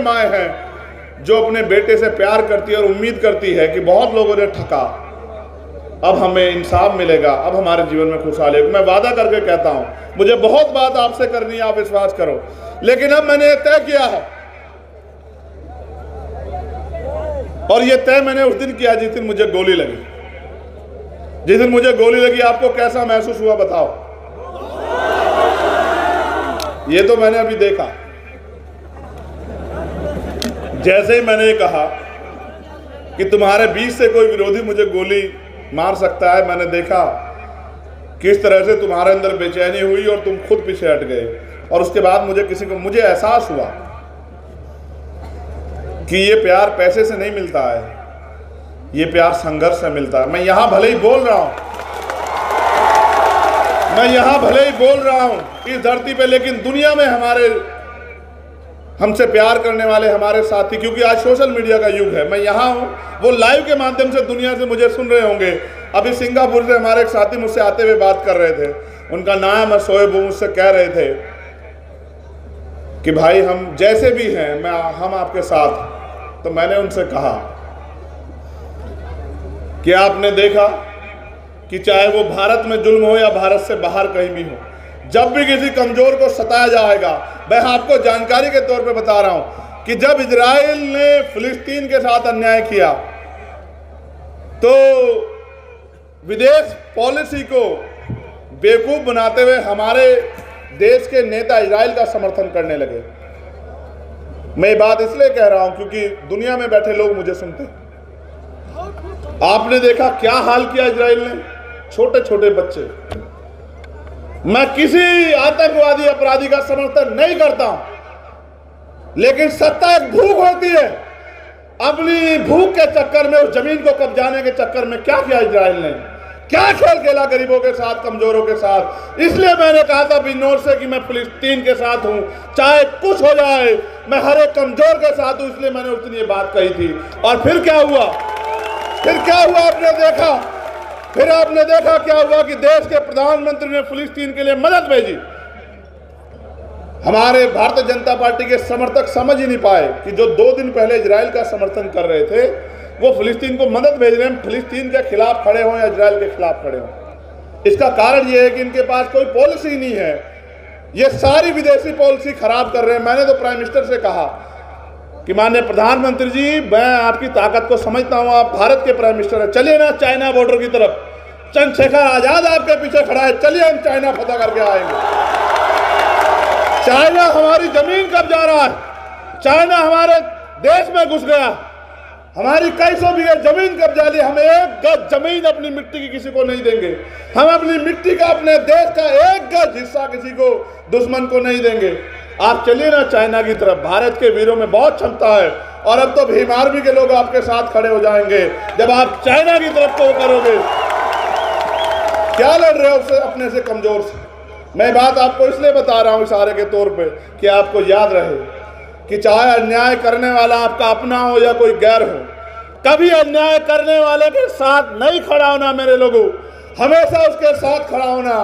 माएँ हैं जो अपने बेटे से प्यार करती है और उम्मीद करती है कि बहुत लोगों ने ठगा, अब हमें इंसाफ मिलेगा, अब हमारे जीवन में खुशहाली होगी। मैं वादा करके कहता हूँ, मुझे बहुत बात आपसे करनी है, आप विश्वास करो, लेकिन अब मैंने तय किया है, और ये तय मैंने उस दिन किया जिस दिन मुझे गोली लगी। जिस दिन मुझे गोली लगी आपको कैसा महसूस हुआ बताओ? ये तो मैंने अभी देखा। जैसे ही मैंने कहा कि तुम्हारे बीच से कोई विरोधी मुझे गोली मार सकता है, मैंने देखा किस तरह से तुम्हारे अंदर बेचैनी हुई और तुम खुद पीछे हट गए। और उसके बाद मुझे एहसास हुआ कि ये प्यार पैसे से नहीं मिलता है, ये प्यार संघर्ष से मिलता है। मैं यहां भले ही बोल रहा हूं इस धरती पे, लेकिन दुनिया में हमसे प्यार करने वाले हमारे साथी, क्योंकि आज सोशल मीडिया का युग है, मैं यहाँ हूँ, वो लाइव के माध्यम से दुनिया से मुझे सुन रहे होंगे। अभी सिंगापुर से हमारे एक साथी मुझसे आते हुए बात कर रहे थे, उनका नाम है शोएब, मुझसे कह रहे थे कि भाई हम जैसे भी हैं हम आपके साथ। तो मैंने उनसे कहा कि आपने देखा कि चाहे वो भारत में जुल्म हो या भारत से बाहर कहीं भी हो, जब भी किसी कमजोर को सताया जाएगा, मैं आपको जानकारी के तौर पे बता रहा हूं कि जब इजराइल ने फिलिस्तीन के साथ अन्याय किया तो विदेश पॉलिसी को बेवकूफ बनाते हुए हमारे देश के नेता इजराइल का समर्थन करने लगे। मैं ये बात इसलिए कह रहा हूं क्योंकि दुनिया में बैठे लोग मुझे सुनते हैं। आपने देखा क्या हाल किया इजराइल ने, छोटे छोटे बच्चे। मैं किसी आतंकवादी अपराधी का समर्थन नहीं करता हूं, लेकिन सत्ता एक भूख होती है। अपनी भूख के चक्कर में, उस जमीन को कब्जाने के चक्कर में क्या किया इजराइल ने, क्या खेल खेला गरीबों के साथ, कमजोरों के साथ। इसलिए मैंने कहा था बिनोर से कि मैं फिलिस्तीन के साथ हूं, चाहे कुछ हो जाए, मैं हर एक कमजोर के साथ हूं। इसलिए मैंने उस दिन ये बात कही थी। और फिर क्या हुआ आपने देखा क्या हुआ कि देश के प्रधानमंत्री ने फिलिस्तीन के लिए मदद भेजी। हमारे भारतीय जनता पार्टी के समर्थक समझ ही नहीं पाए कि जो 2 दिन पहले इजराइल का समर्थन कर रहे थे वो फिलिस्तीन को मदद भेज रहे हैं, फिलिस्तीन के खिलाफ खड़े हों या इजराइल के खिलाफ खड़े हों। इसका कारण ये है कि इनके पास कोई पॉलिसी नहीं है, ये सारी विदेशी पॉलिसी खराब कर रहे हैं। मैंने तो प्राइम मिनिस्टर से कहा कि माननीय प्रधानमंत्री जी, मैं आपकी ताकत को समझता हूं, आप भारत के प्राइम मिनिस्टर हैं, चलिए ना चाइना बॉर्डर की तरफ, चंद्रशेखर आजाद आपके पीछे खड़ा है, चलिए हम चाइना फतह करके आएंगे। चाइना हमारी जमीन कब जा रहा है, चाइना हमारे देश में घुस गया, हमारी कई सौ बीघे जमीन कब्जा ली, हम 1 गज जमीन अपनी मिट्टी की किसी को नहीं देंगे। हम अपनी मिट्टी का, अपने देश का 1 गज हिस्सा किसी को, दुश्मन को नहीं देंगे। आप चलिए ना चाइना की तरफ, भारत के वीरों में बहुत क्षमता है, और अब तो भीम आर्मी के लोग आपके साथ खड़े हो जाएंगे जब आप चाइना की तरफ को करोगे। क्या लड़ रहे हो उससे, अपने से कमजोर से? मैं बात आपको इसलिए बता रहा हूं इशारे के तौर पे कि आपको याद रहे कि चाहे अन्याय करने वाला आपका अपना हो या कोई गैर हो, कभी अन्याय करने वाले के साथ नहीं खड़ा होना मेरे लोगों, हमेशा उसके साथ खड़ा होना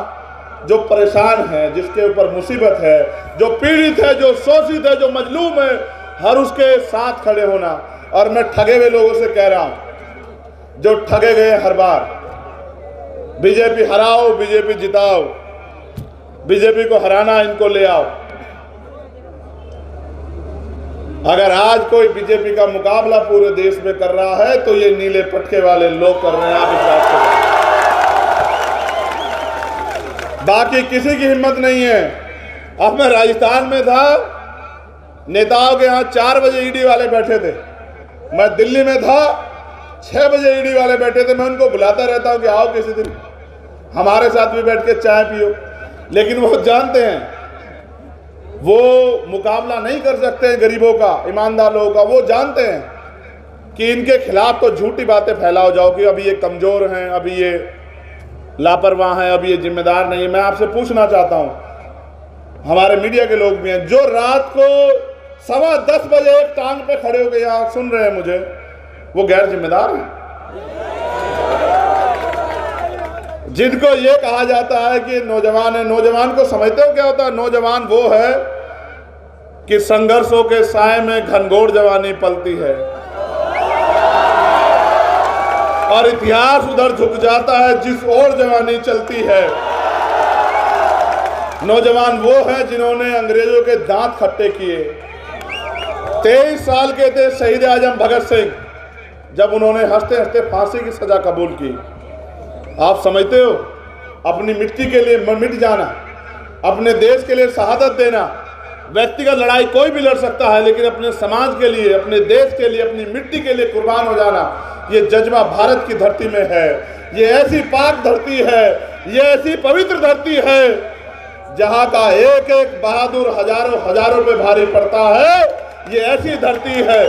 जो परेशान है, जिसके ऊपर मुसीबत है, जो पीड़ित है, जो शोषित है, जो मजलूम है, हर उसके साथ खड़े होना। और मैं ठगे हुए लोगों से कह रहा हूं जो ठगे गए हर बार, बीजेपी हराओ, बीजेपी जिताओ, बीजेपी को हराना, इनको ले आओ। अगर आज कोई बीजेपी का मुकाबला पूरे देश में कर रहा है तो ये नीले पटके वाले लोग कर रहे हैं, आप इस बात को। बाकी किसी की हिम्मत नहीं है। अब मैं राजस्थान में था, नेताओं के यहाँ 4 बजे ईडी वाले बैठे थे, मैं दिल्ली में था 6 बजे ईडी वाले बैठे थे। मैं उनको बुलाता रहता हूँ कि आओ किसी दिन हमारे साथ भी बैठ के चाय पियो, लेकिन वो जानते हैं वो मुकाबला नहीं कर सकते हैं गरीबों का, ईमानदार लोगों का। वो जानते हैं कि इनके खिलाफ तो झूठी बातें फैलाओ जाओ कि अभी ये कमजोर हैं, अभी ये लापरवाह हैं, अभी ये जिम्मेदार नहीं है। मैं आपसे पूछना चाहता हूं, हमारे मीडिया के लोग भी हैं जो रात को 10:15 बजे एक टांग पे खड़े होकर यहाँ सुन रहे हैं मुझे, वो गैर जिम्मेदार हैं? जिनको ये कहा जाता है कि नौजवान है, नौजवान को समझते हो क्या होता है? नौजवान वो है कि संघर्षों के साए में घनघोर जवानी पलती है और इतिहास उधर झुक जाता है जिस ओर जवानी चलती है। नौजवान वो हैं जिन्होंने अंग्रेजों के दांत खट्टे किए। 23 साल के थे शहीद आजम भगत सिंह जब उन्होंने हंसते हंसते फांसी की सजा कबूल की। आप समझते हो, अपनी मिट्टी के लिए मिट जाना, अपने देश के लिए शहादत देना, व्यक्तिगत लड़ाई कोई भी लड़ सकता है, लेकिन अपने समाज के लिए, अपने देश के लिए, अपनी मिट्टी के लिए कुर्बान हो जाना, ये जज्बा भारत की धरती में है। ये ऐसी पाक धरती है, ये ऐसी पवित्र धरती है जहां का एक एक बहादुर हजारों हजारों पे भारी पड़ता है। ये ऐसी धरती है।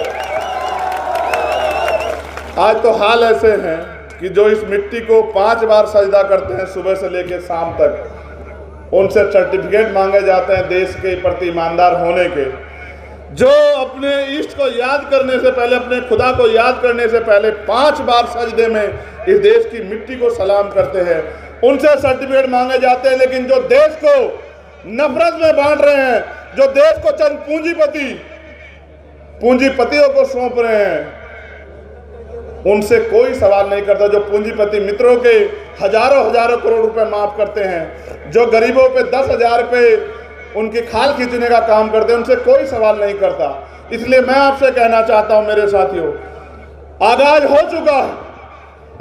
आज तो हाल ऐसे हैं कि जो इस मिट्टी को 5 बार सजदा करते हैं सुबह से लेकर शाम तक, उनसे सर्टिफिकेट मांगे जाते हैं देश के प्रति ईमानदार होने के। जो अपने इष्ट को याद करने से पहले, अपने खुदा को याद करने से पहले 5 बार सजदे में इस देश की मिट्टी को सलाम करते हैं, उनसे सर्टिफिकेट मांगे जाते हैं। लेकिन जो देश को नफरत में बांट रहे हैं, जो देश को चंद पूंजीपतियों को सौंप रहे हैं, उनसे कोई सवाल नहीं करता। जो पूंजीपति मित्रों के हजारों हजारों करोड़ रुपए माफ करते हैं, जो गरीबों पे 10,000 रुपए उनकी खाल खींचने का काम करते हैं, उनसे कोई सवाल नहीं करता। इसलिए मैं आपसे कहना चाहता हूं मेरे साथियों, आगाज हो चुका है।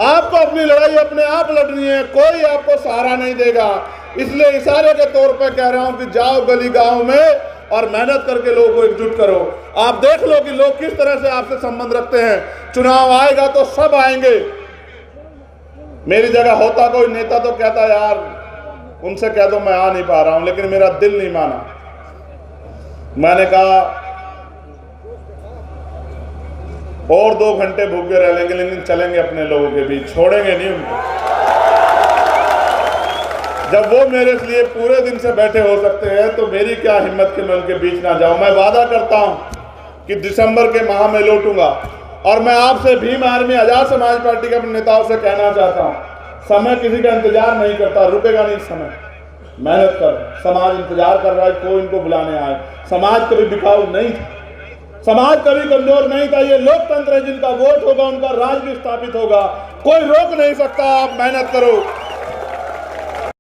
आपको अपनी लड़ाई अपने आप लड़नी है, कोई आपको सहारा नहीं देगा। इसलिए इशारे के तौर पर कह रहा हूं कि जाओ गली गांव में और मेहनत करके लोगों को एकजुट करो। आप देख लो कि लोग किस तरह से आपसे संबंध रखते हैं। चुनाव आएगा तो सब आएंगे। मेरी जगह होता कोई नेता तो कहता यार उनसे कह दो मैं आ नहीं पा रहा हूं, लेकिन मेरा दिल नहीं माना। मैंने कहा और 2 घंटे भूखे रह लेंगे, लेकिन चलेंगे अपने लोगों के बीच, छोड़ेंगे नहीं उनको। जब वो मेरे लिए पूरे दिन से बैठे हो सकते हैं तो मेरी क्या हिम्मत कि मैं उनके बीच ना जाऊं। मैं वादा करता हूं कि दिसंबर के माह में लौटूंगा। और मैं आपसे भीम आर्मी आजाद समाज पार्टी के अपने नेताओं से कहना चाहता हूं, समय किसी का इंतजार नहीं करता, रुकेगा नहीं समय। मेहनत कर, समाज इंतजार कर रहा है कोई इनको बुलाने आए। समाज कभी बिकाऊ नहीं था, समाज कभी कमजोर नहीं था। ये लोकतंत्र है, जिनका वोट होगा उनका राज भी स्थापित होगा, कोई रोक नहीं सकता। आप मेहनत करो।